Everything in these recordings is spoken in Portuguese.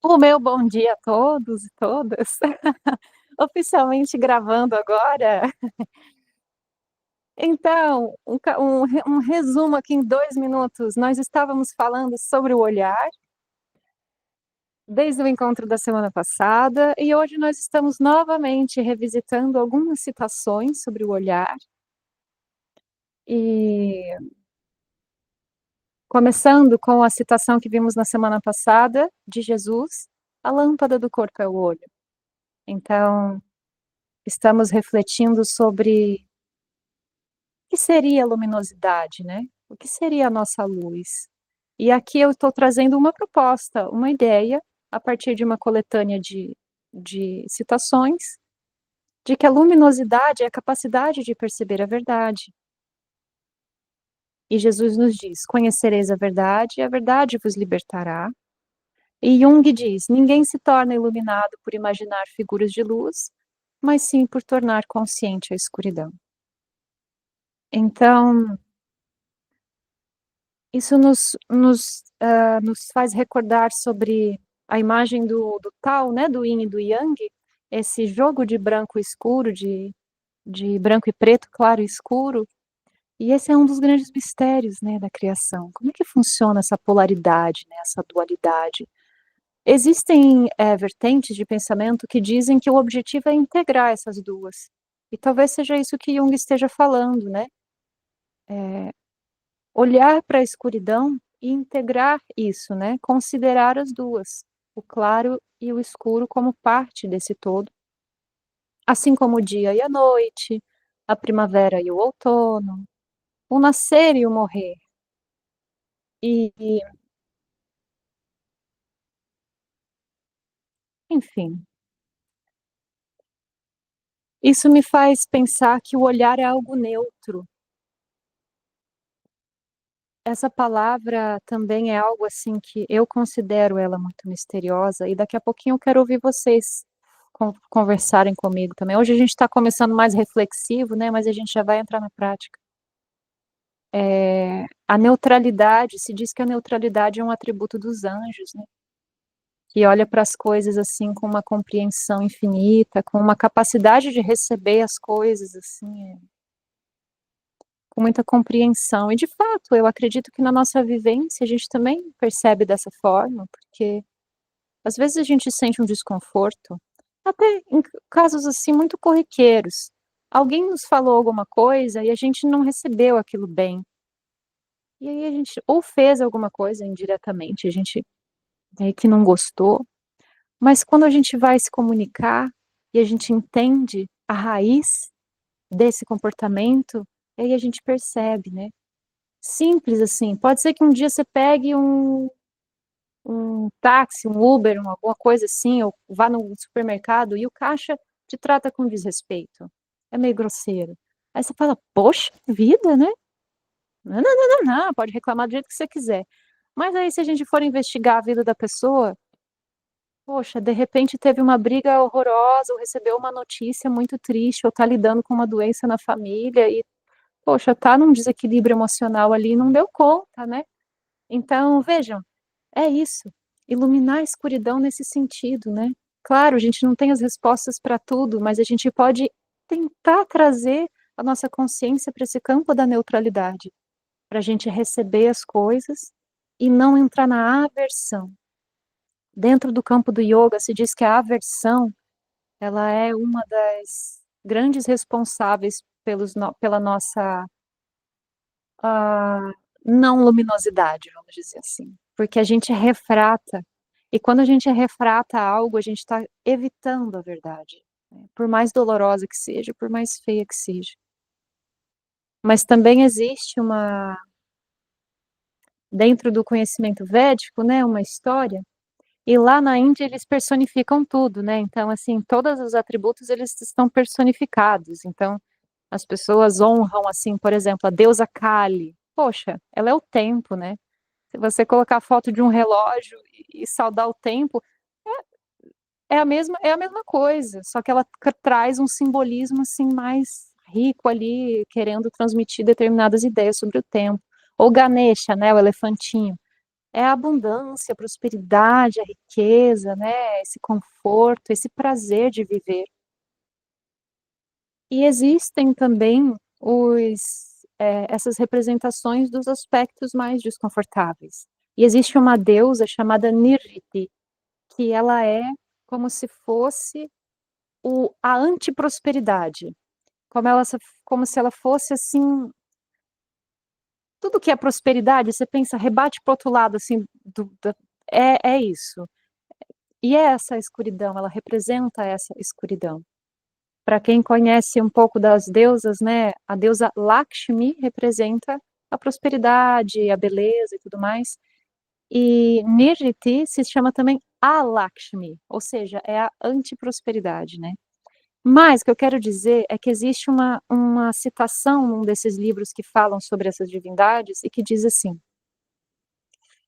O meu bom dia a todos e todas. Oficialmente gravando agora. Então, um resumo aqui em 2 minutos. Nós estávamos falando sobre o olhar desde o encontro da semana passada e hoje nós estamos novamente revisitando algumas citações sobre o olhar e começando com a citação que vimos na semana passada de Jesus: a lâmpada do corpo é o olho. Então, estamos refletindo sobre o que seria a luminosidade, né? O que seria a nossa luz? E aqui eu estou trazendo uma proposta, uma ideia, a partir de uma coletânea de citações, de que a luminosidade é a capacidade de perceber a verdade. E Jesus nos diz: conhecereis a verdade, e a verdade vos libertará. E Jung diz: ninguém se torna iluminado por imaginar figuras de luz, mas sim por tornar consciente a escuridão. Então, isso nos faz recordar sobre a imagem do Tao, né, do Yin e do Yang, esse jogo de branco e escuro, de branco e preto, claro e escuro, e esse é um dos grandes mistérios, né, da criação. Como é que funciona essa polaridade, né, essa dualidade? Existem vertentes de pensamento que dizem que o objetivo é integrar essas duas, e talvez seja isso que Jung esteja falando, né? Olhar para a escuridão e integrar isso, né? Considerar as duas, o claro e o escuro, como parte desse todo, assim como o dia e a noite, a primavera e o outono, o nascer e o morrer. E enfim, isso me faz pensar que o olhar é algo neutro. Essa palavra também é algo assim que eu considero ela muito misteriosa, e daqui a pouquinho eu quero ouvir vocês conversarem comigo também. Hoje a gente está começando mais reflexivo, né? Mas a gente já vai entrar na prática. A neutralidade, se diz que a neutralidade é um atributo dos anjos, né? Que olha para as coisas assim com uma compreensão infinita, com uma capacidade de receber as coisas assim, com muita compreensão. E de fato, eu acredito que na nossa vivência a gente também percebe dessa forma, porque às vezes a gente sente um desconforto, até em casos assim muito corriqueiros. Alguém nos falou alguma coisa e a gente não recebeu aquilo bem. E aí a gente ou fez alguma coisa indiretamente, a gente que não gostou, mas quando a gente vai se comunicar e a gente entende a raiz desse comportamento, aí a gente percebe, né? Simples assim. Pode ser que um dia você pegue um táxi, um Uber, alguma coisa assim, ou vá no supermercado e o caixa te trata com desrespeito. É meio grosseiro. Aí você fala, poxa vida, né? Não, não, não, não, não, pode reclamar do jeito que você quiser. Mas aí, se a gente for investigar a vida da pessoa, poxa, de repente teve uma briga horrorosa, ou recebeu uma notícia muito triste, ou tá lidando com uma doença na família e, poxa, tá num desequilíbrio emocional ali e não deu conta, né? Então, vejam, é isso, iluminar a escuridão nesse sentido, né. Claro, a gente não tem as respostas para tudo, mas a gente pode tentar trazer a nossa consciência para esse campo da neutralidade, para a gente receber as coisas e não entrar na aversão. Dentro do campo do yoga se diz que a aversão, ela é uma das grandes responsáveis pela nossa, ah, não luminosidade, vamos dizer assim, porque a gente refrata, e quando a gente refrata algo, a gente está evitando a verdade, né? Por mais dolorosa que seja, por mais feia que seja. Mas também existe dentro do conhecimento védico, né, uma história, e lá na Índia eles personificam tudo, né, então assim, todos os atributos eles estão personificados, então as pessoas honram, assim, por exemplo, a deusa Kali. Poxa, ela é o tempo, né? Se você colocar a foto de um relógio e saudar o tempo, é a mesma coisa, só que ela traz um simbolismo assim mais rico ali, querendo transmitir determinadas ideias sobre o tempo. Ou Ganesha, né, o elefantinho. é a abundância, a prosperidade, a riqueza, né? Esse conforto, esse prazer de viver. E existem também essas representações dos aspectos mais desconfortáveis. E existe uma deusa chamada Nirriti, que ela é como se fosse a antiprosperidade, como se ela fosse assim, tudo que é prosperidade, você pensa, rebate para o outro lado, assim, é isso. E é essa escuridão, ela representa essa escuridão. Para quem conhece um pouco das deusas, né, a deusa Lakshmi representa a prosperidade, a beleza e tudo mais. E Nirriti se chama também a Lakshmi, ou seja, é a antiprosperidade, né? Mas o que eu quero dizer é que existe uma citação num desses livros que falam sobre essas divindades e que diz assim: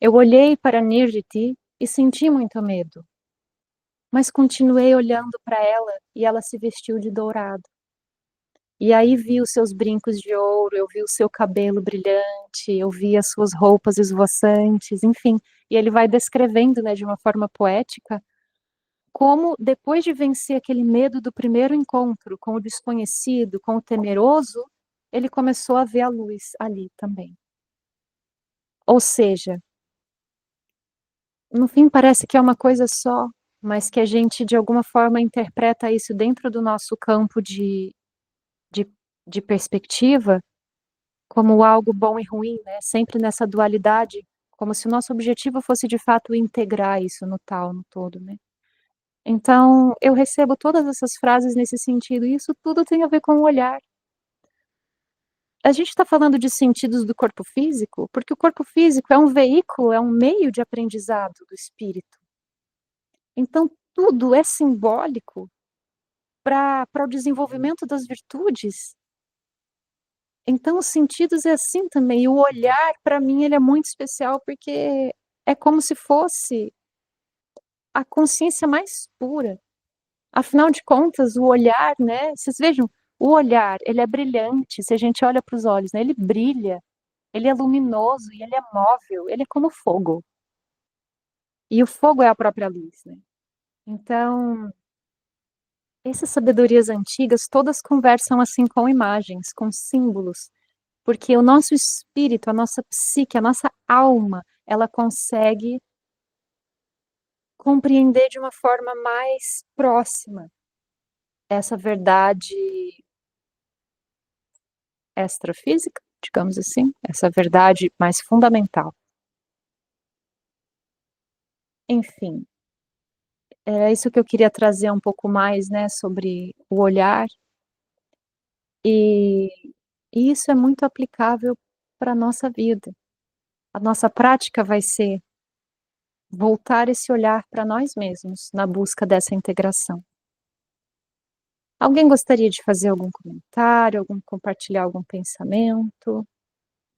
eu olhei para Nirriti e senti muito medo, mas continuei olhando para ela e ela se vestiu de dourado. E aí vi os seus brincos de ouro, eu vi o seu cabelo brilhante, eu vi as suas roupas esvoaçantes, enfim. E ele vai descrevendo, né, de uma forma poética, como depois de vencer aquele medo do primeiro encontro com o desconhecido, com o temeroso, ele começou a ver a luz ali também. Ou seja, no fim parece que é uma coisa só, mas que a gente de alguma forma interpreta isso dentro do nosso campo de, de perspectiva como algo bom e ruim, né? Sempre nessa dualidade, como se o nosso objetivo fosse de fato integrar isso no tal, no todo, né? Então, eu recebo todas essas frases nesse sentido, e isso tudo tem a ver com o olhar. A gente está falando de sentidos do corpo físico, porque o corpo físico é um veículo, é um meio de aprendizado do espírito. Então, tudo é simbólico para o desenvolvimento das virtudes. Então, os sentidos é assim também. E o olhar, para mim, ele é muito especial porque é como se fosse a consciência mais pura. Afinal de contas, o olhar, né? Vocês vejam, o olhar, ele é brilhante. Se a gente olha para os olhos, né? Ele brilha, ele é luminoso e ele é móvel. Ele é como fogo. E o fogo é a própria luz, né? Então, essas sabedorias antigas todas conversam assim com imagens, com símbolos. Porque o nosso espírito, a nossa psique, a nossa alma, ela consegue compreender de uma forma mais próxima essa verdade extrafísica, digamos assim, essa verdade mais fundamental. Enfim, é isso que eu queria trazer um pouco mais, né, sobre o olhar, e, e isso é muito aplicável para a nossa vida. A nossa prática vai ser voltar esse olhar para nós mesmos, na busca dessa integração. Alguém gostaria de fazer algum comentário, compartilhar algum pensamento,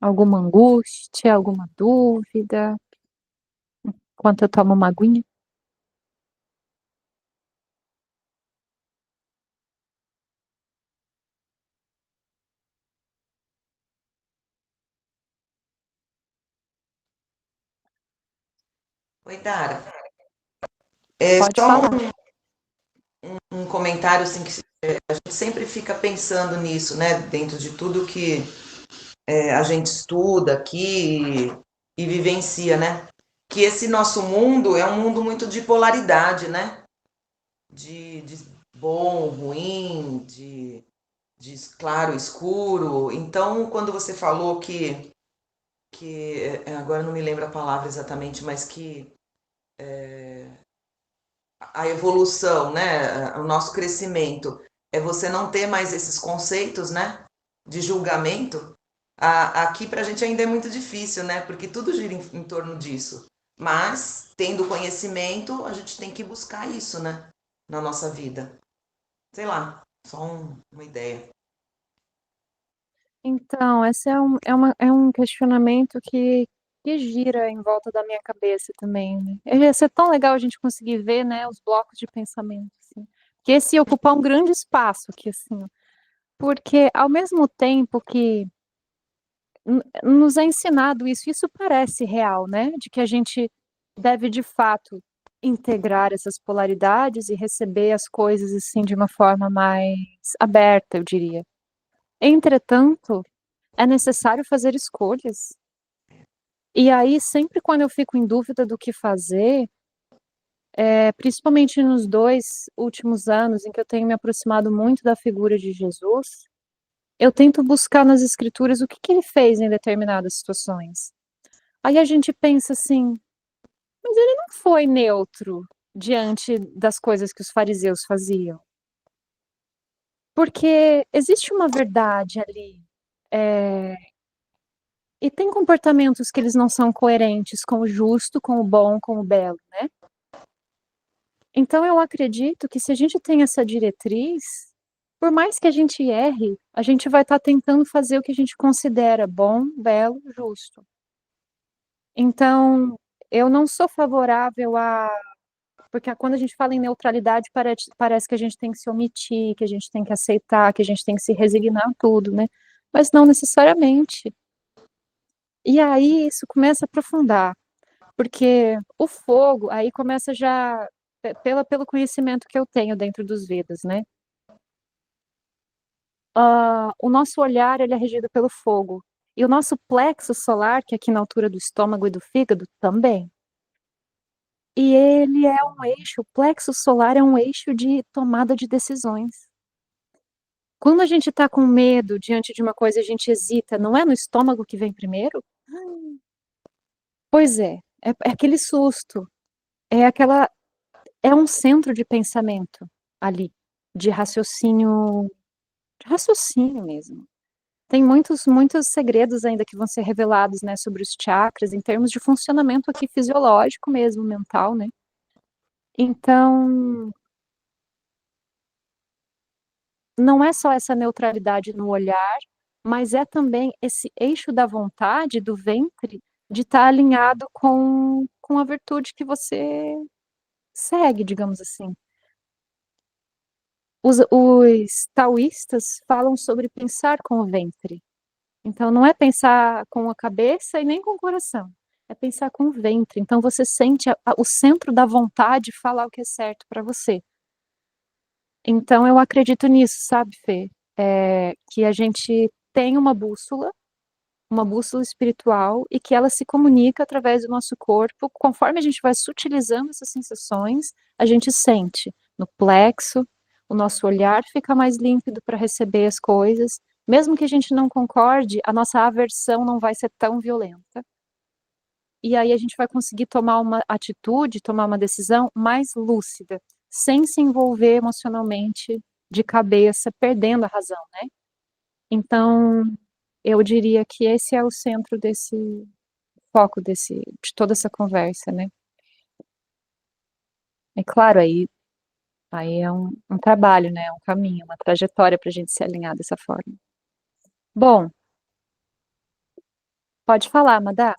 alguma angústia, alguma dúvida? Enquanto eu tomo uma aguinha. Oi, Dara. Pode Só falar. um comentário assim que a gente sempre fica pensando nisso, né? Dentro de tudo que a gente estuda aqui e vivencia, né? Que esse nosso mundo é um mundo muito de polaridade, né? De bom, ruim, de claro, escuro. Então, quando você falou que agora eu não me lembro a palavra exatamente, mas que a evolução, né, o nosso crescimento, é você não ter mais esses conceitos, né, de julgamento. Aqui para a gente ainda é muito difícil, né, porque tudo gira em torno disso. Mas, tendo conhecimento, a gente tem que buscar isso, né, na nossa vida. Sei lá, só uma ideia. Então, esse é um questionamento que gira em volta da minha cabeça também, né? Ia ser tão legal a gente conseguir ver, né, os blocos de pensamento, assim. Que esse ocupar um grande espaço aqui, assim. Porque, ao mesmo tempo que nos é ensinado isso. Isso parece real, né? De que a gente deve, de fato, integrar essas polaridades e receber as coisas, assim, de uma forma mais aberta, eu diria. Entretanto, é necessário fazer escolhas. E aí, sempre quando eu fico em dúvida do que fazer, principalmente nos 2 últimos anos em que eu tenho me aproximado muito da figura de Jesus, eu tento buscar nas escrituras o que que ele fez em determinadas situações. Aí a gente pensa assim, mas ele não foi neutro diante das coisas que os fariseus faziam. Porque existe uma verdade ali, e tem comportamentos que eles não são coerentes com o justo, com o bom, com o belo, né? Então eu acredito que se a gente tem essa diretriz, por mais que a gente erre, a gente vai estar tentando fazer o que a gente considera bom, belo, justo. Então, eu não sou favorável a porque quando a gente fala em neutralidade, parece que a gente tem que se omitir, que a gente tem que aceitar, que a gente tem que se resignar a tudo, né? Mas não necessariamente. E aí isso começa a aprofundar, porque o fogo aí começa já pelo conhecimento que eu tenho dentro dos Vedas, né? O nosso olhar ele é regido pelo fogo. E o nosso plexo solar, que é aqui na altura do estômago e do fígado, também. E ele é um eixo, o plexo solar é um eixo de tomada de decisões. Quando a gente está com medo diante de uma coisa e a gente hesita, não é no estômago que vem primeiro? Pois é aquele susto, é aquela, é um centro de pensamento ali, de raciocínio mesmo. Tem muitos segredos ainda que vão ser revelados, né, sobre os chakras, em termos de funcionamento aqui fisiológico mesmo, mental, né? Então, não é só essa neutralidade no olhar, mas é também esse eixo da vontade, do ventre, de estar alinhado com a virtude que você segue, digamos assim. Os taoístas falam sobre pensar com o ventre. Então, não é pensar com a cabeça e nem com o coração. É pensar com o ventre. Então, você sente o centro da vontade falar o que é certo para você. Então, eu acredito nisso, sabe, Fê? Que a gente tem uma bússola espiritual, e que ela se comunica através do nosso corpo. Conforme a gente vai sutilizando essas sensações, a gente sente no plexo, o nosso olhar fica mais límpido para receber as coisas. Mesmo que a gente não concorde, a nossa aversão não vai ser tão violenta. E aí a gente vai conseguir tomar uma atitude, tomar uma decisão mais lúcida, sem se envolver emocionalmente de cabeça, perdendo a razão, né? Então, eu diria que esse é o centro desse foco de toda essa conversa, né? É claro, aí é um trabalho, né? Um caminho, uma trajetória para a gente se alinhar dessa forma. Bom, pode falar, Madá.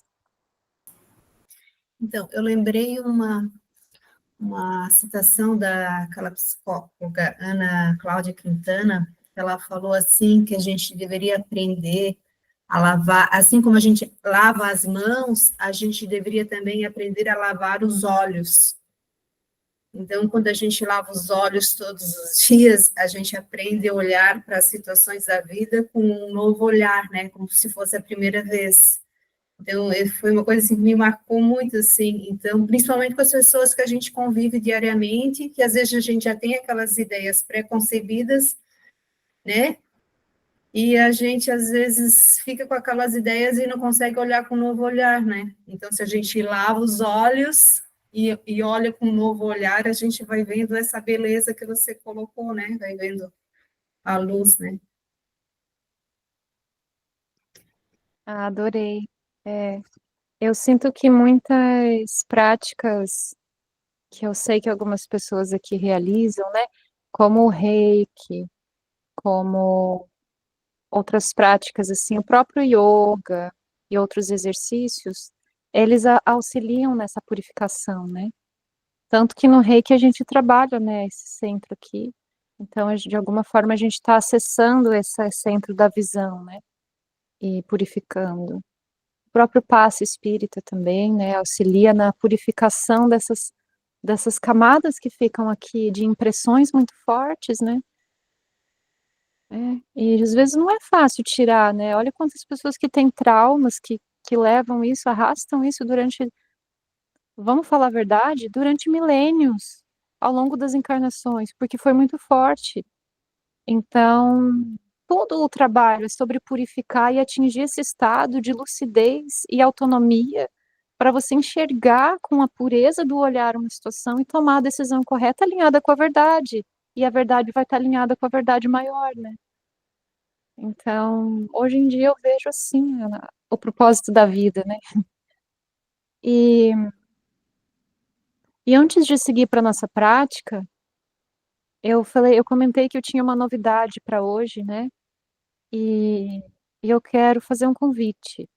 Então, eu lembrei uma citação daquela psicóloga Ana Cláudia Quintana. Ela falou assim que a gente deveria aprender a lavar, assim como a gente lava as mãos, a gente deveria também aprender a lavar os olhos. Então, quando a gente lava os olhos todos os dias, a gente aprende a olhar para as situações da vida com um novo olhar, né? Como se fosse a primeira vez. Então, foi uma coisa assim, que me marcou muito, assim. Então, principalmente com as pessoas que a gente convive diariamente, que às vezes a gente já tem aquelas ideias pré-concebidas, né? E a gente, às vezes, fica com aquelas ideias e não consegue olhar com um novo olhar, né? Então, se a gente lava os olhos e olha com um novo olhar, a gente vai vendo essa beleza que você colocou, né? Vai vendo a luz, né? Ah, adorei. Eu sinto que muitas práticas que eu sei que algumas pessoas aqui realizam, né? Como o reiki, como outras práticas, assim, o próprio yoga e outros exercícios, eles auxiliam nessa purificação, né? Tanto que no reiki a gente trabalha, né, esse centro aqui. Então, de alguma forma, a gente está acessando esse centro da visão, né? e purificando. O próprio passe espírita também, né, auxilia na purificação dessas camadas que ficam aqui de impressões muito fortes, né? E às vezes não é fácil tirar, né? Olha quantas pessoas que têm traumas, que levam isso, arrastam isso durante, vamos falar a verdade, durante milênios, ao longo das encarnações, porque foi muito forte. Então, todo o trabalho é sobre purificar e atingir esse estado de lucidez e autonomia para você enxergar com a pureza do olhar uma situação e tomar a decisão correta alinhada com a verdade. E a verdade vai estar alinhada com a verdade maior, né? Então, hoje em dia eu vejo assim o propósito da vida, né? E, e antes de seguir para nossa prática, eu comentei que eu tinha uma novidade para hoje, né? E, e eu quero fazer um convite.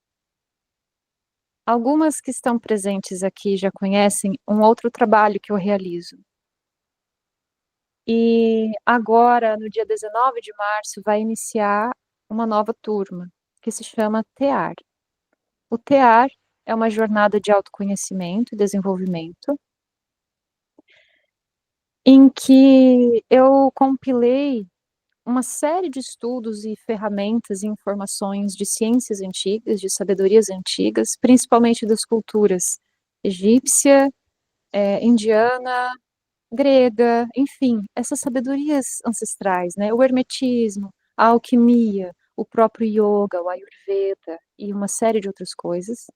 Algumas que estão presentes aqui já conhecem um outro trabalho que eu realizo. E agora, no dia 19 de março, vai iniciar uma nova turma, que se chama TEAR. O TEAR é uma jornada de autoconhecimento e desenvolvimento, em que eu compilei uma série de estudos e ferramentas e informações de ciências antigas, de sabedorias antigas, principalmente das culturas egípcia, indiana, grega, enfim, essas sabedorias ancestrais, né? O hermetismo, a alquimia, o próprio yoga, o ayurveda e uma série de outras coisas,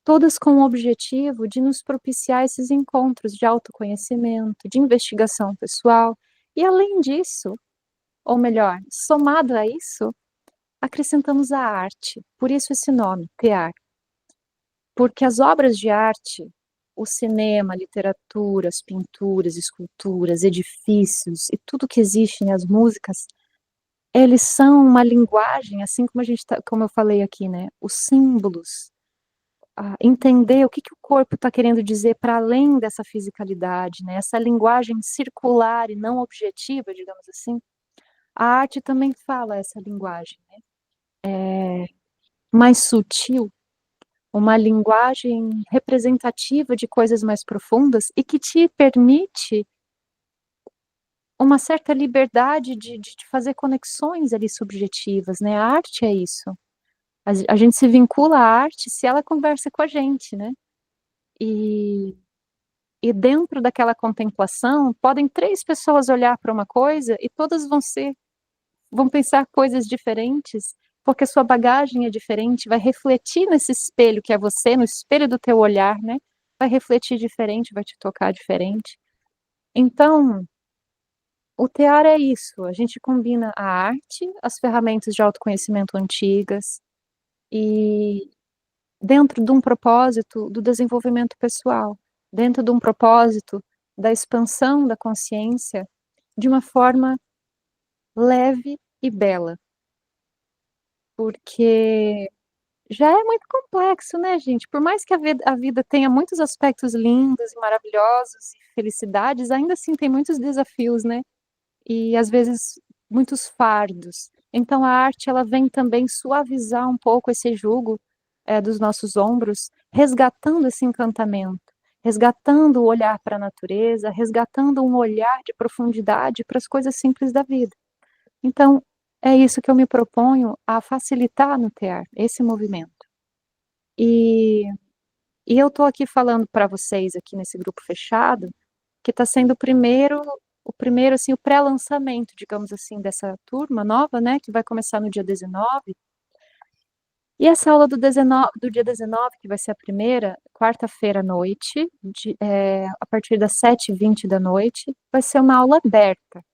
todas com o objetivo de nos propiciar esses encontros de autoconhecimento, de investigação pessoal, e além disso, ou melhor, somado a isso, acrescentamos a arte, por isso esse nome, tear. Porque as obras de arte, o cinema, a literatura, as pinturas, esculturas, edifícios e tudo que existe, né, as músicas, eles são uma linguagem, assim como como eu falei aqui, né, os símbolos, entender o que o corpo está querendo dizer para além dessa fisicalidade, né, essa linguagem circular e não objetiva, digamos assim. A arte também fala essa linguagem, né, mais sutil, uma linguagem representativa de coisas mais profundas e que te permite uma certa liberdade de fazer conexões ali subjetivas, né? A arte é isso. A gente se vincula à arte se ela conversa com a gente, né? E, e dentro daquela contemplação, podem três pessoas olhar para uma coisa e todas vão pensar coisas diferentes, porque a sua bagagem é diferente, vai refletir nesse espelho que é você, no espelho do teu olhar, né? Vai refletir diferente, vai te tocar diferente. Então, o tear é isso, a gente combina a arte, as ferramentas de autoconhecimento antigas e dentro de um propósito do desenvolvimento pessoal, dentro de um propósito da expansão da consciência de uma forma leve e bela. Porque já é muito complexo, né, gente? Por mais que a vida tenha muitos aspectos lindos e maravilhosos e felicidades, ainda assim tem muitos desafios, né? E às vezes muitos fardos. Então a arte ela vem também suavizar um pouco esse jugo dos nossos ombros, resgatando esse encantamento, resgatando o olhar para a natureza, resgatando um olhar de profundidade para as coisas simples da vida. Então é isso que eu me proponho a facilitar no TEAR, esse movimento. E, e eu estou aqui falando para vocês aqui nesse grupo fechado, que está sendo o primeiro, assim, o pré-lançamento, digamos assim, dessa turma nova, né, que vai começar no dia 19. E essa aula do dia 19, que vai ser a primeira, quarta-feira à noite, a partir das 7h20 da noite, vai ser uma aula aberta.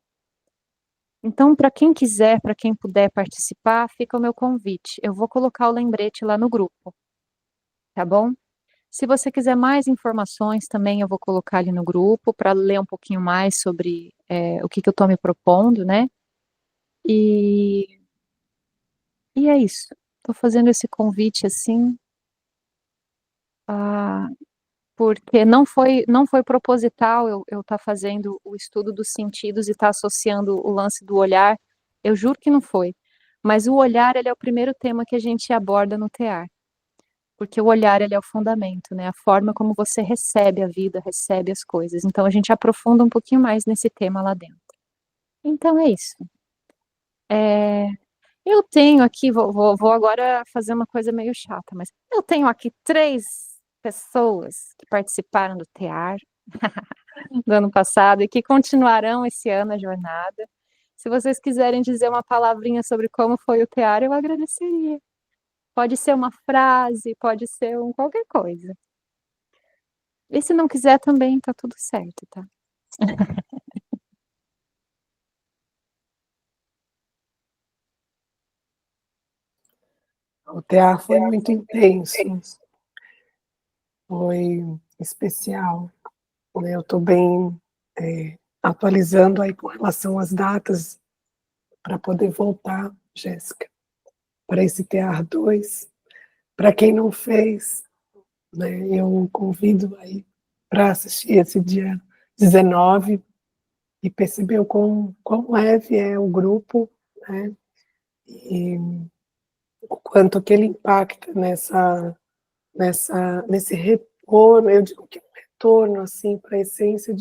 Então, para quem quiser, para quem puder participar, fica o meu convite. Eu vou colocar o lembrete lá no grupo, tá bom? Se você quiser mais informações também, eu vou colocar ali no grupo para ler um pouquinho mais sobre o que eu estou me propondo, né? E, e é isso. Estou fazendo esse convite assim, porque não foi proposital eu estar fazendo o estudo dos sentidos e estar associando o lance do olhar. Eu juro que não foi. Mas o olhar, ele é o primeiro tema que a gente aborda no tear, porque o olhar, ele é o fundamento, né? A forma como você recebe a vida, recebe as coisas. Então, a gente aprofunda um pouquinho mais nesse tema lá dentro. Então, é isso. Eu tenho aqui, vou agora fazer uma coisa meio chata, mas eu tenho aqui 3 pessoas que participaram do tear do ano passado e que continuarão esse ano a jornada. Se vocês quiserem dizer uma palavrinha sobre como foi o tear, eu agradeceria. Pode ser uma frase, pode ser qualquer coisa. E se não quiser também, tá tudo certo, tá? O tear foi muito intenso, foi especial, né? Eu estou bem atualizando aí com relação às datas para poder voltar, Jéssica, para esse tear 2. Para quem não fez, né, eu convido aí para assistir esse dia 19 e perceber quão leve é o grupo, né, e o quanto que ele impacta nesse retorno, eu digo que é um retorno assim, para a essência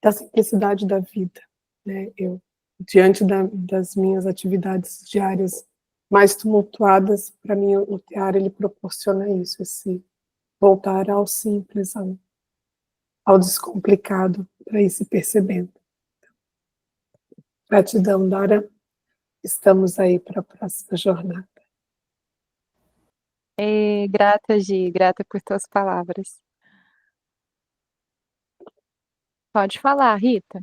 da simplicidade da vida. Né? Eu, diante das minhas atividades diárias mais tumultuadas, para mim o tear ele proporciona isso, esse voltar ao simples, ao descomplicado, para ir se percebendo. Gratidão, Dara. Estamos aí para a próxima jornada. Grata, Gi, grata por tuas palavras. Pode falar, Rita.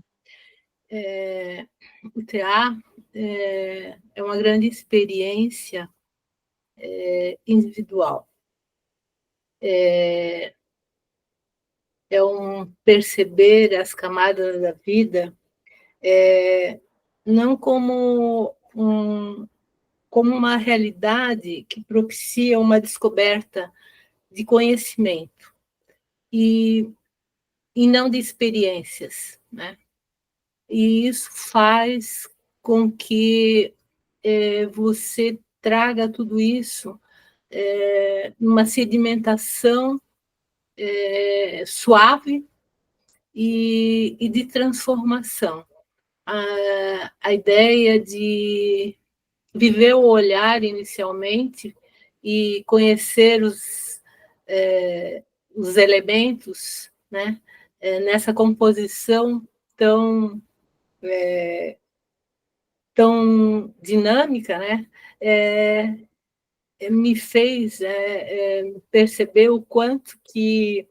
O tear é uma grande experiência individual. É um perceber as camadas da vida não como uma realidade que propicia uma descoberta de conhecimento e não de experiências, né? E isso faz com que você traga tudo isso numa sedimentação suave e de transformação. A ideia de viver o olhar inicialmente e conhecer os elementos, né, nessa composição tão dinâmica, né, me fez perceber o quanto que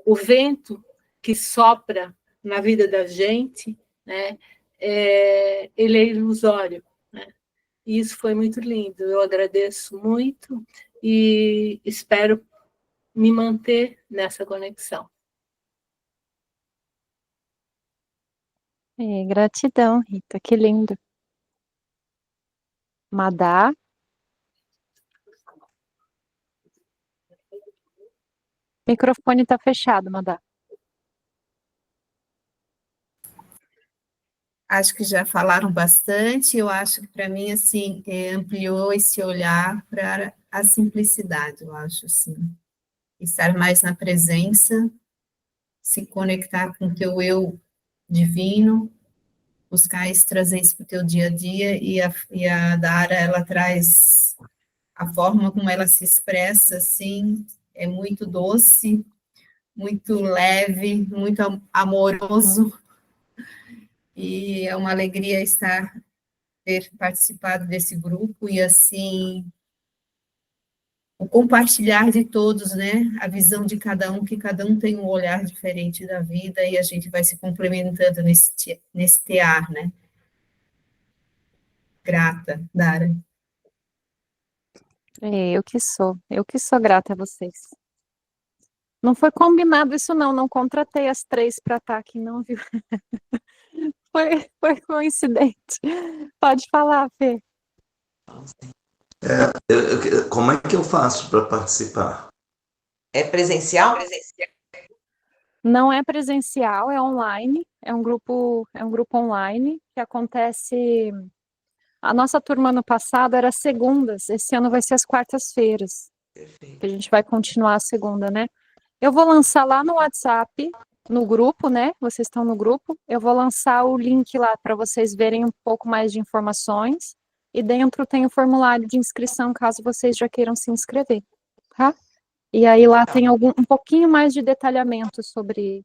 o vento que sopra na vida da gente, né, ele é ilusório, né? E isso foi muito lindo. Eu agradeço muito e espero me manter nessa conexão. Gratidão, Rita, que lindo. Madá. O microfone está fechado, Madá. Acho que já falaram bastante. Eu acho que, para mim, assim, ampliou esse olhar para a simplicidade, eu acho, assim. Estar mais na presença, se conectar com o teu eu divino, buscar isso, trazer isso para o teu dia a dia, e a Dara, ela traz a forma como ela se expressa, assim, é muito doce, muito leve, muito amoroso, e é uma alegria ter participado desse grupo, e assim, o compartilhar de todos, né, a visão de cada um, que cada um tem um olhar diferente da vida, e a gente vai se complementando nesse tear, né. Grata, Dara. Eu que sou grata a vocês. Não foi combinado isso não contratei as 3 para estar aqui não, viu? Foi coincidente. Pode falar, Fê. Como é que eu faço para participar? É presencial? Não é presencial, é online, é um grupo online que acontece A nossa turma ano passado era segundas, esse ano vai ser as quartas-feiras, Perfeito. que a gente vai continuar a segunda, né? Eu vou lançar lá no WhatsApp, no grupo, né? Vocês estão no grupo. Eu vou lançar o link lá para vocês verem um pouco mais de informações. E dentro tem o formulário de inscrição, caso vocês já queiram se inscrever, tá? E aí lá tem um pouquinho mais de detalhamento sobre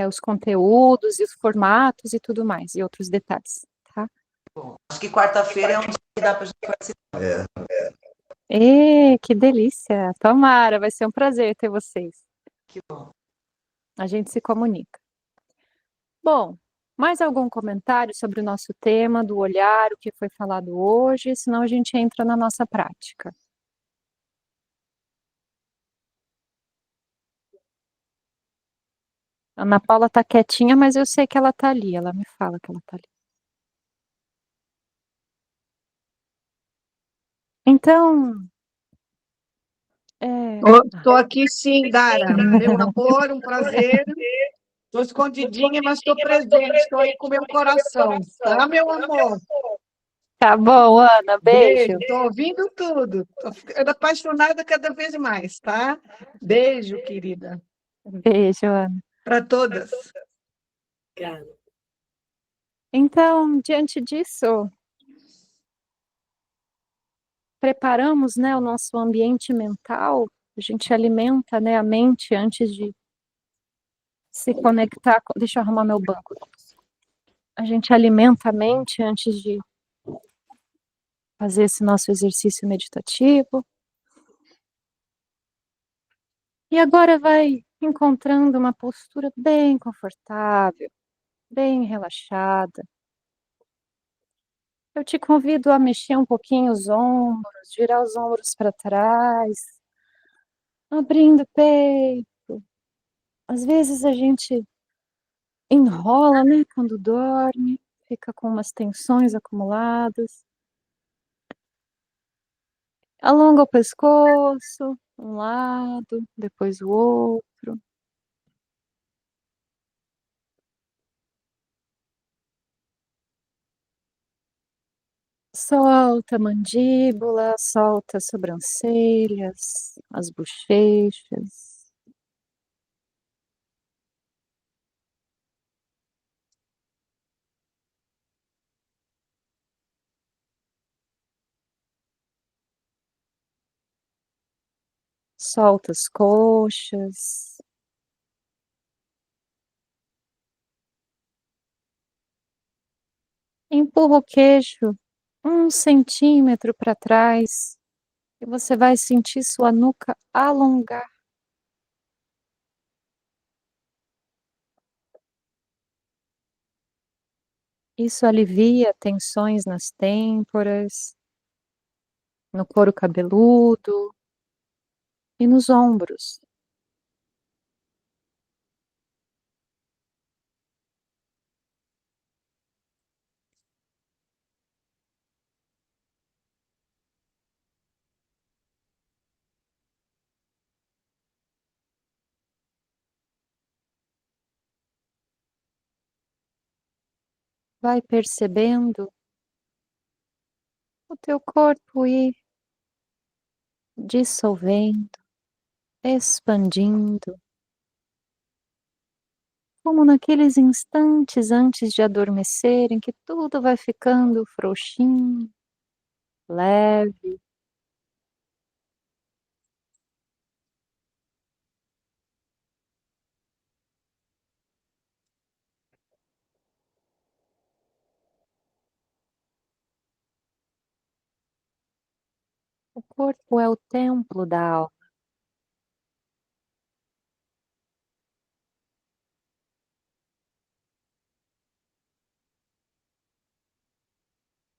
os conteúdos e os formatos e tudo mais, e outros detalhes, tá? Bom, acho que quarta-feira é um dia que dá para a gente participar. Que delícia! Tomara, vai ser um prazer ter vocês. Que bom. A gente se comunica. Bom, mais algum comentário sobre o nosso tema, do olhar, o que foi falado hoje? Senão a gente entra na nossa prática. A Ana Paula tá quietinha, mas eu sei que ela tá ali. Ela me fala que ela tá ali. Então, é... Estou aqui sim, Dara. Meu amor, um prazer. Estou escondidinha, mas estou presente. Estou aí com meu coração, tá, meu amor? Tá bom, Ana, beijo. Beijo. Estou ouvindo tudo. Estou ficando apaixonada cada vez mais, tá? Beijo, querida. Beijo, Ana. Para todas. Então, diante disso, preparamos, né, o nosso ambiente mental. A gente alimenta, né, a mente antes de se conectar. Deixa eu arrumar meu banco. A gente alimenta a mente antes de fazer esse nosso exercício meditativo. E agora vai encontrando uma postura bem confortável, bem relaxada. Eu te convido a mexer um pouquinho os ombros, girar os ombros para trás, abrindo o peito. Às vezes a gente enrola, né, quando dorme, fica com umas tensões acumuladas. Alonga o pescoço, um lado, depois o outro. Solta a mandíbula, solta as sobrancelhas, as bochechas. Solta as coxas. Empurra o queixo 1 centímetro para trás e você vai sentir sua nuca alongar. Isso alivia tensões nas têmporas, no couro cabeludo e nos ombros. Vai percebendo o teu corpo ir dissolvendo, expandindo, como naqueles instantes antes de adormecer, em que tudo vai ficando frouxinho, leve. O corpo é o templo da alma.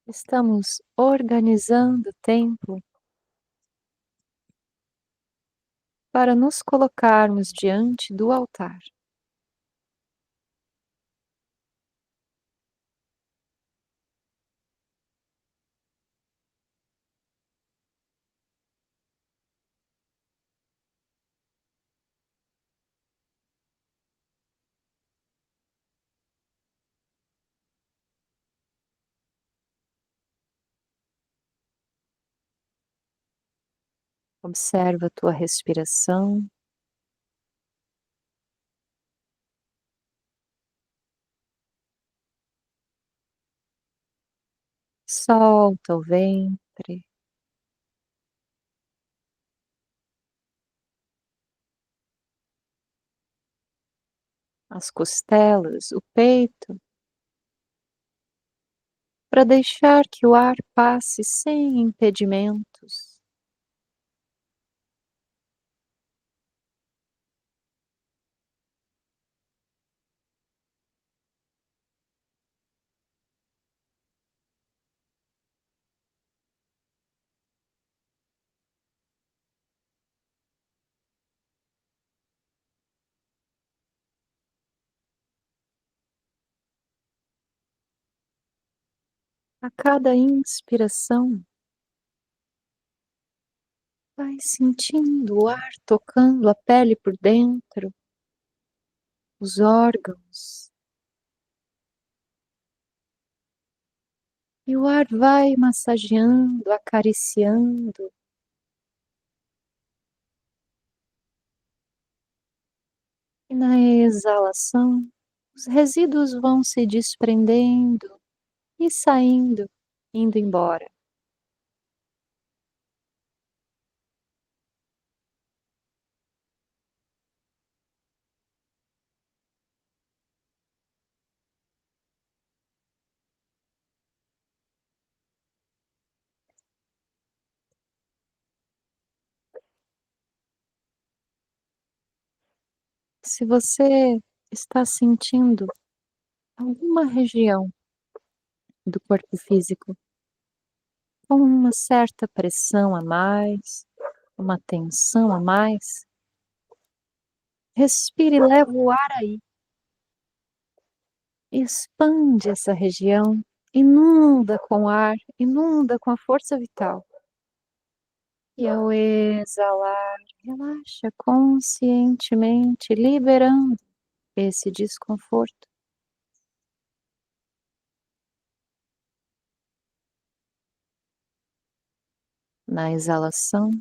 Estamos organizando o templo para nos colocarmos diante do altar. Observa a tua respiração. Solta o ventre. As costelas, o peito, para deixar que o ar passe sem impedimentos. A cada inspiração, vai sentindo o ar tocando a pele por dentro, os órgãos. E o ar vai massageando, acariciando. E na exalação, os resíduos vão se desprendendo e saindo, indo embora. Se você está sentindo alguma região do corpo físico com uma certa pressão a mais, uma tensão a mais, respire e leva o ar aí. Expande essa região, inunda com ar, inunda com a força vital. E ao exalar, relaxa conscientemente, liberando esse desconforto. Na exalação,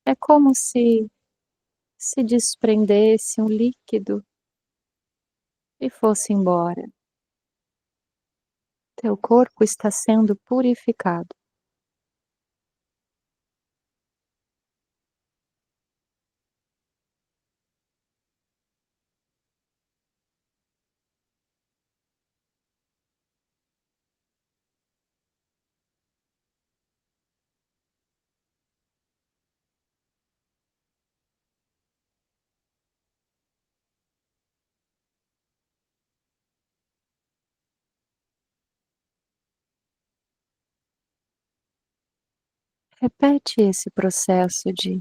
é como se desprendesse um líquido e fosse embora. Teu corpo está sendo purificado. Repete esse processo de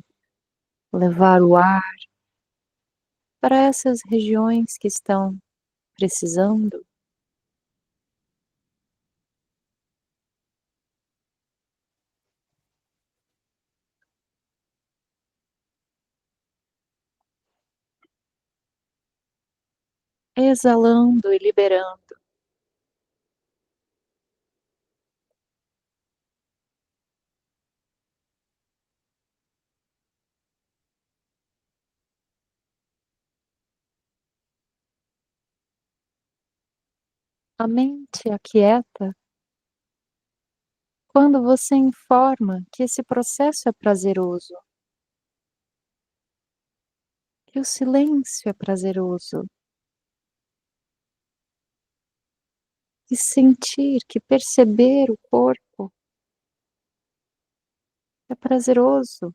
levar o ar para essas regiões que estão precisando. Exalando e liberando. A mente aquieta quando você informa que esse processo é prazeroso, que o silêncio é prazeroso, e sentir que perceber o corpo é prazeroso.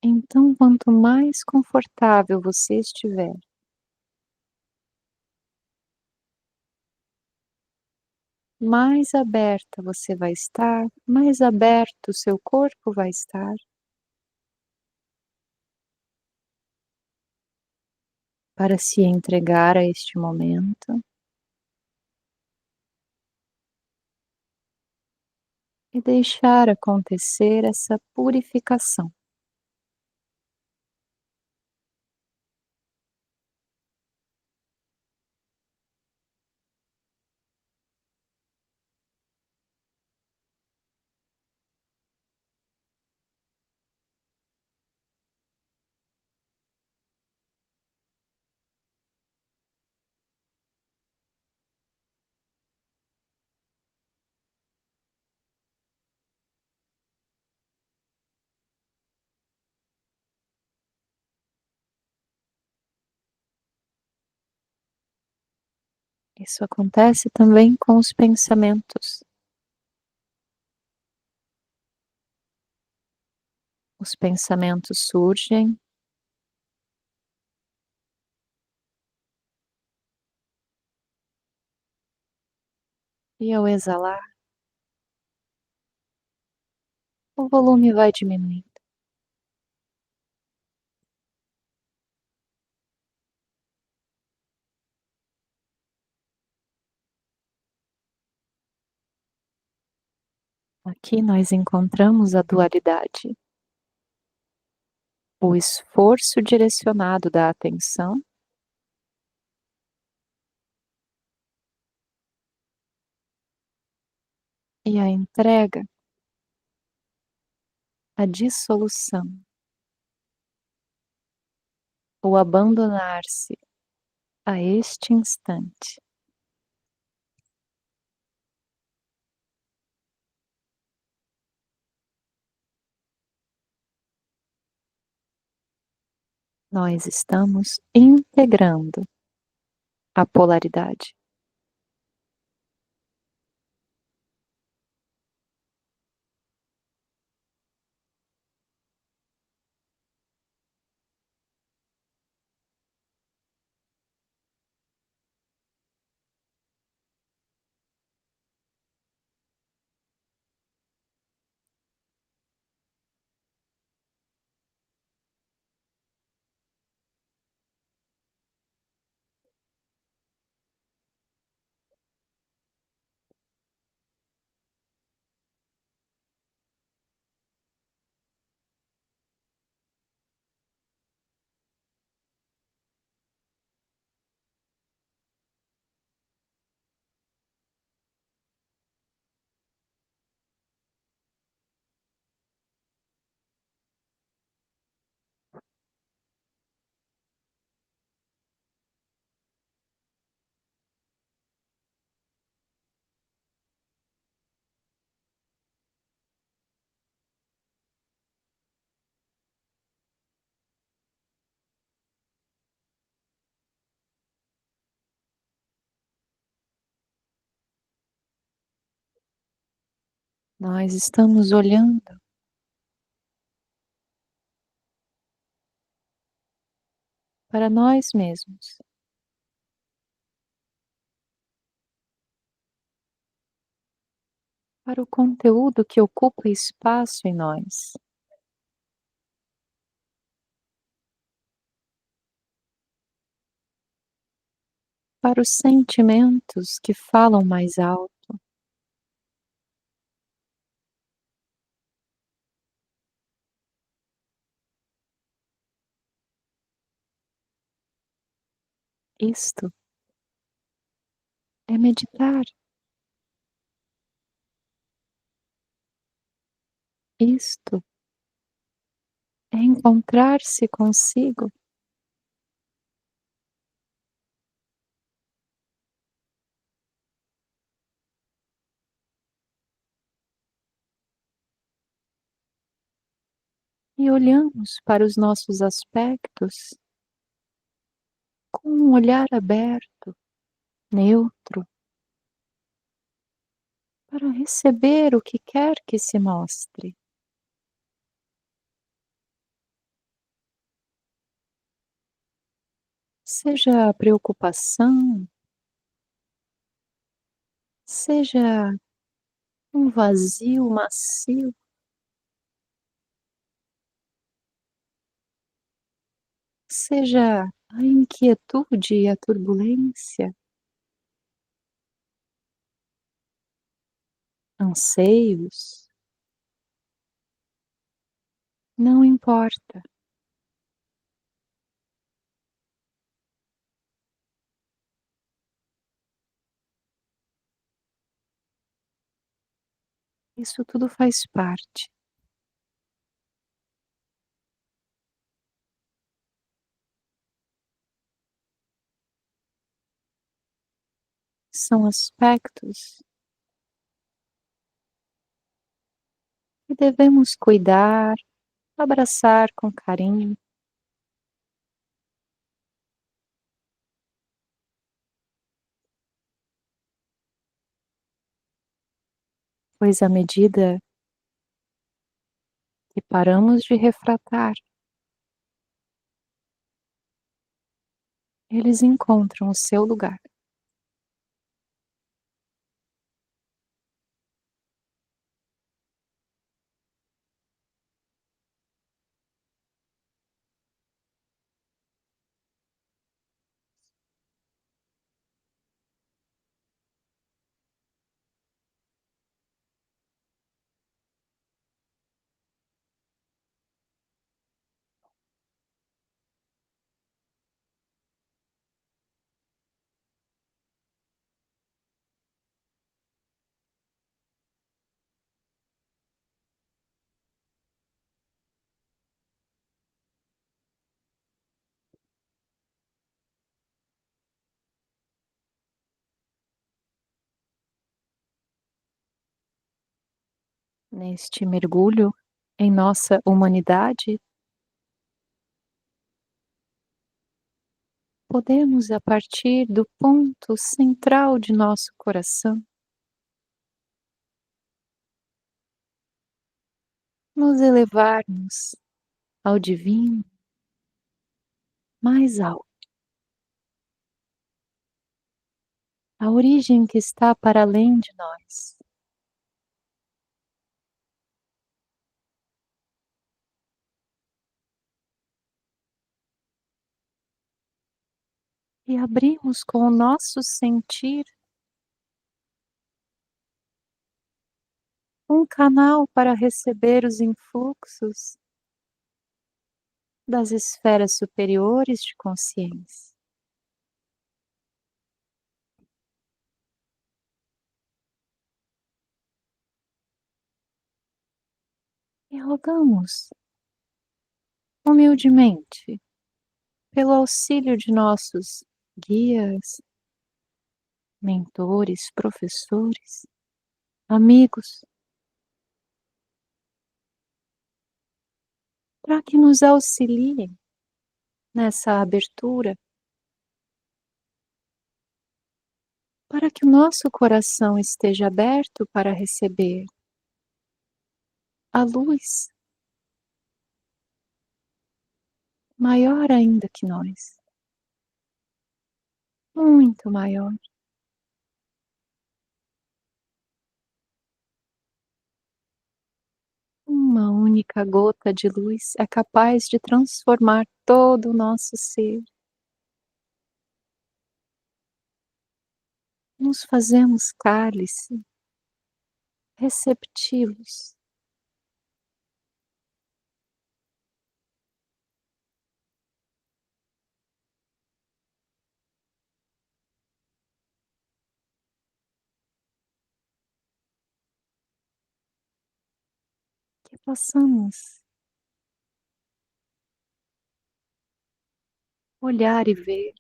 Então, quanto mais confortável você estiver, mais aberta você vai estar, mais aberto o seu corpo vai estar. Para se entregar a este momento e deixar acontecer essa purificação. Isso acontece também com os pensamentos. Os pensamentos surgem e, ao exalar, o volume vai diminuindo. Aqui nós encontramos a dualidade, o esforço direcionado da atenção e a entrega, a dissolução, o abandonar-se a este instante. Nós estamos integrando a polaridade. Nós estamos olhando para nós mesmos. Para o conteúdo que ocupa espaço em nós. Para os sentimentos que falam mais alto. Isto é meditar. Isto é encontrar-se consigo. E olhamos para os nossos aspectos com um olhar aberto, neutro, para receber o que quer que se mostre. Seja a preocupação, seja um vazio macio, seja a inquietude e a turbulência, anseios, não importa. Isso tudo faz parte. São aspectos que devemos cuidar, abraçar com carinho. pois à medida que paramos de refratar, eles encontram o seu lugar. Neste mergulho em nossa humanidade, podemos, a partir do ponto central de nosso coração, nos elevarmos ao divino mais alto, a origem que está para além de nós. E abrimos com o nosso sentir um canal para receber os influxos das esferas superiores de consciência. E rogamos humildemente pelo auxílio de nossos guias, mentores, professores, amigos, para que nos auxiliem nessa abertura, para que o nosso coração esteja aberto para receber a luz maior ainda que nós, muito maior. Uma única gota de luz é capaz de transformar todo o nosso ser. Nos fazemos cálice, receptivos. Que possamos olhar e ver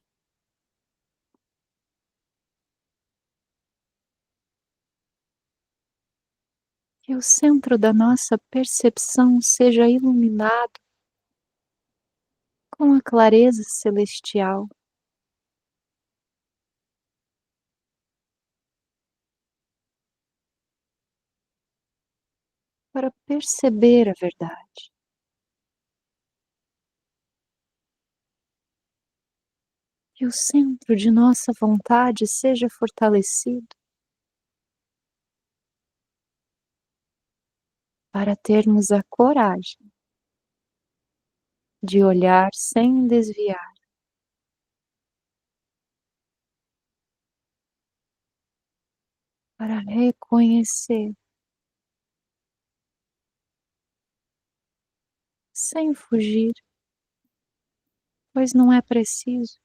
que o centro da nossa percepção seja iluminado com a clareza celestial, para perceber a verdade. Que o centro de nossa vontade seja fortalecido para termos a coragem de olhar sem desviar, para reconhecer sem fugir, pois não é preciso.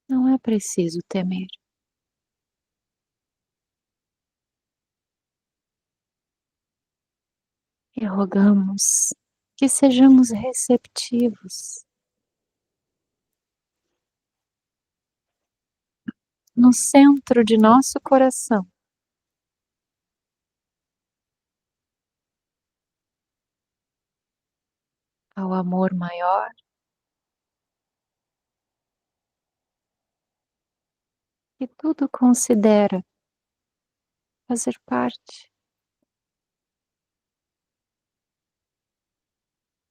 Não é preciso temer. E rogamos que sejamos receptivos no centro de nosso coração, ao amor maior que tudo considera fazer parte,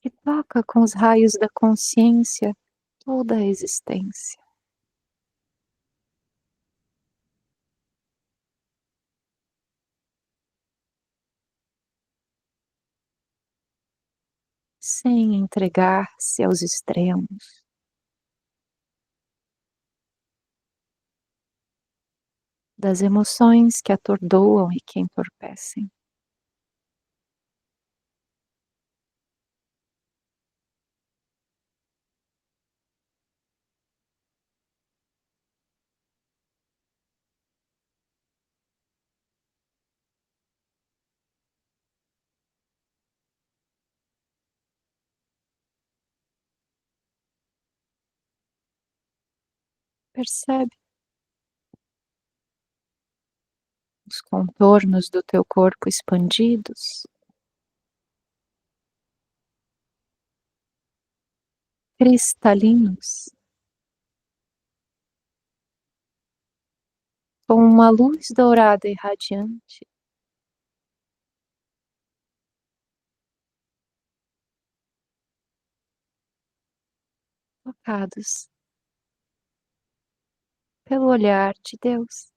que toca com os raios da consciência toda a existência. Sem entregar-se aos extremos, das emoções que atordoam e que entorpecem. Percebe os contornos do teu corpo expandidos, cristalinos, com uma luz dourada e radiante, tocados pelo olhar de Deus,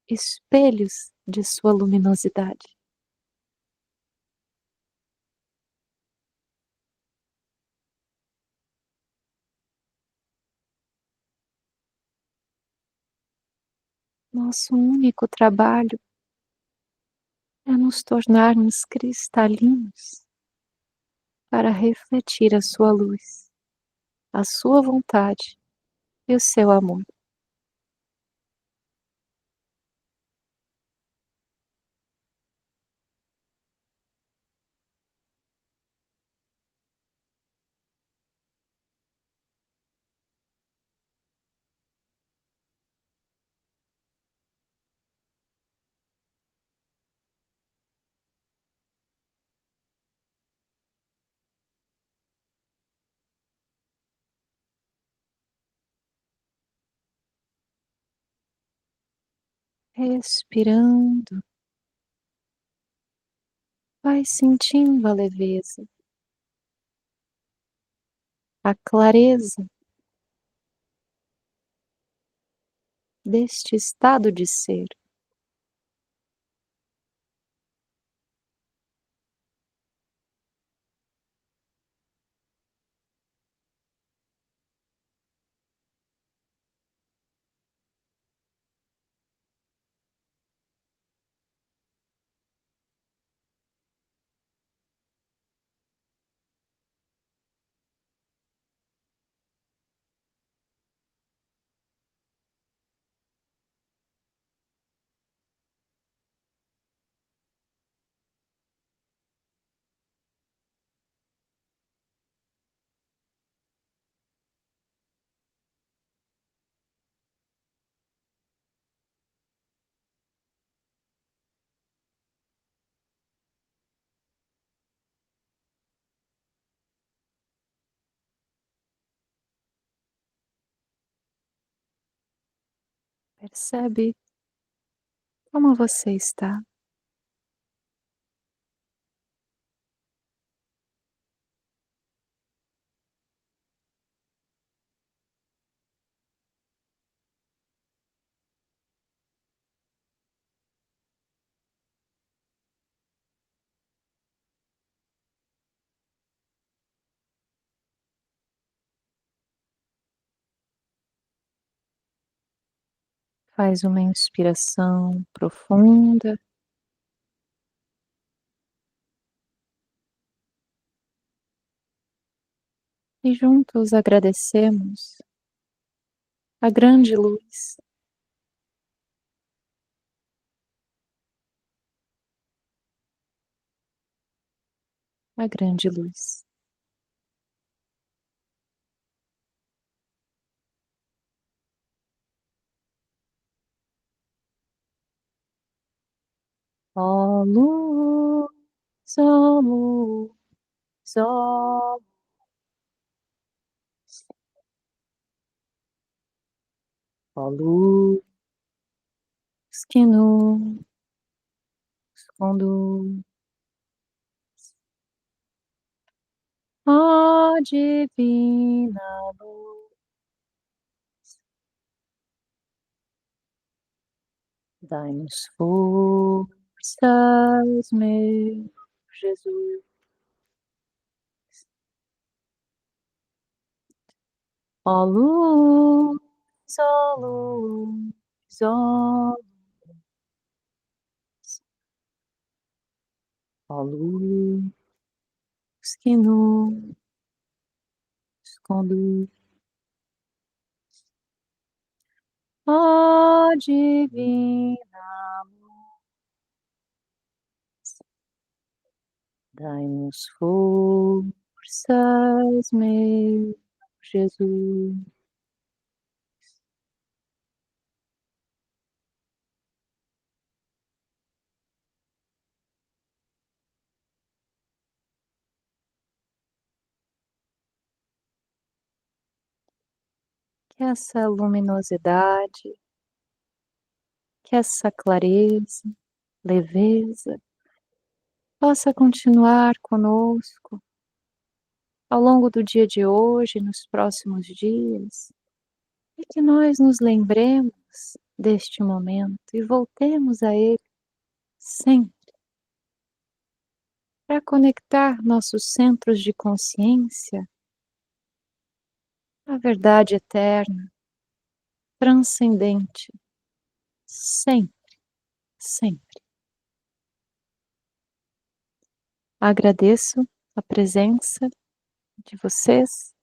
espelhos de sua luminosidade. Nosso único trabalho é nos tornarmos cristalinos para refletir a sua luz, a sua vontade e o seu amor. Respirando, vai sentindo a leveza, a clareza deste estado de ser. Percebe como você está. Faz uma inspiração profunda e juntos agradecemos a grande luz, a grande luz. Ó luz, ó luz, ó Ó luz que nos conduz, ó divina luz, dai-nos forças, meu Jesus. Ó luz, ó luz, ó luz, ó luz que nos conduz, ó divina luz, dai-nos forças, meu Jesus. Que essa luminosidade, que essa clareza, leveza, possa continuar conosco ao longo do dia de hoje, nos próximos dias, e que nós nos lembremos deste momento e voltemos a ele sempre para conectar nossos centros de consciência à verdade eterna, transcendente, sempre, sempre. Agradeço a presença de vocês